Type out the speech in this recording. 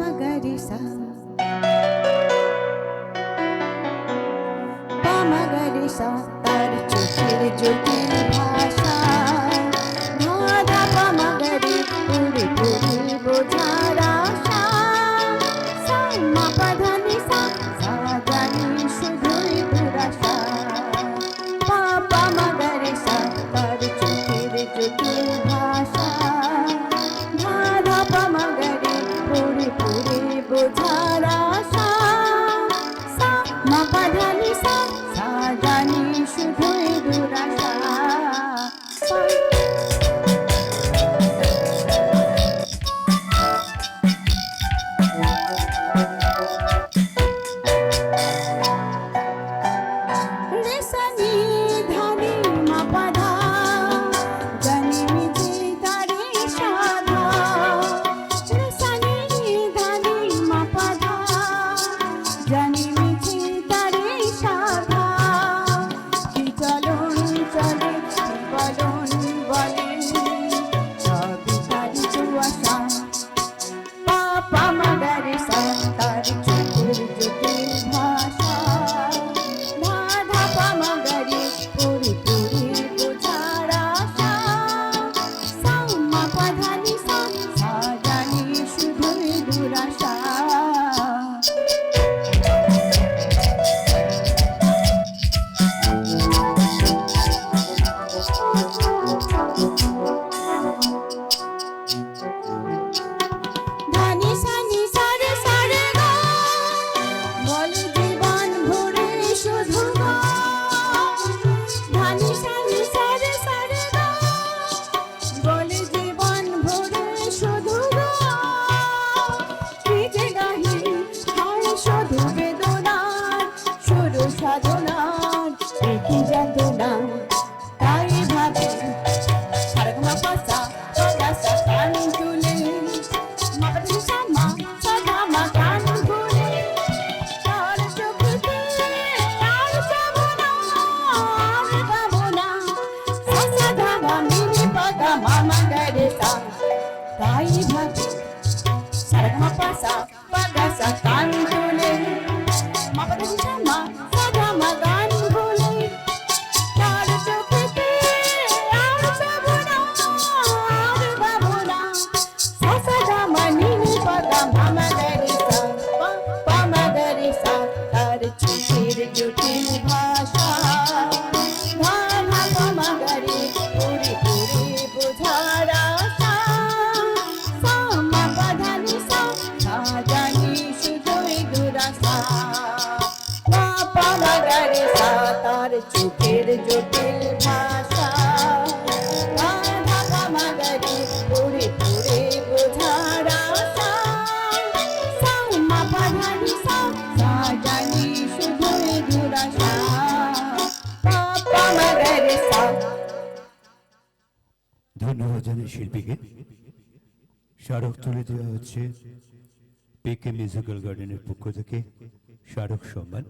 মগরি সা পা মগরি সা তার চোখের জটিল ভাষা ধা পা মগরি পুরি পুরি বোঝার আশা সা মা পা ধা নি সা সা জানি শুধুই দুরাশা পা পা মগরি সা তার চোখের জটিল ভাষা ধা পা মগরি পুরি পুরি বোঝার আশা সা মা পা ধা নি সা সা জানি শুধুই দুরাশা রে সা নি ধা নি মা পা ধা জানি মিছে তারে সাধা রে সা নি ধা নি মা পা ধা জানি মিছে তারে সাধা কি চলন চলে কি বলন বলেন সবই তারি দুয়াশা পা পা মগরি সা তার চোখের জটিল ভাষা ধা পা মগরি পুরি পুরি বোঝার আশা সা মা পা ধা নি সা সা জানি শুধুই দুরাশা ধানি সানি সারে সারে গা বল জীবন ভরে শুধু গা ধানি সানি সারে সারে গা বল জীবন ভরে শুধু গা কি যে গাহি হয় শুধু বেদনার শুরু সাধনার কি যাতনা তাই ভাবে সারগমা পাসা পাসা কান তুলে মগরি সামা সাধা মা কান তুলে তার চোখে আর যাবনা আর গাবনা সাধা মা মিনি পাগা মামা গরে সা তাই ভাবে সারগমা পাসা পাসা কান তুলে মগরি সামা সাধা মা গান তুলে তার চোখে আর যাবনা আর গাবনা সাধা মা মিনি পাগা মামা গরে সা পা মগরি সা তার চোখের জটিল ভাষা ধা পা মগরি পুরি পুরি বোঝার আশা সা মা পা ধা নি সা সা জানি শুধুই দুরাশা পা পা মগরি সা তার চোখের জটিল ভাষা ধা পা মগরি পুরি পুরি বোঝার আশা সা মা পা ধা নি সা সা জানি শুধুই দুরাশা পা পা মগরি সা। ধন্যবাদ জানাই শিল্পীকে। স্মারক তুলে দেওয়া হচ্ছে পিকে মিউজিক্যাল গার্ডেনের পক্ষ থেকে স্মারক সম্মান।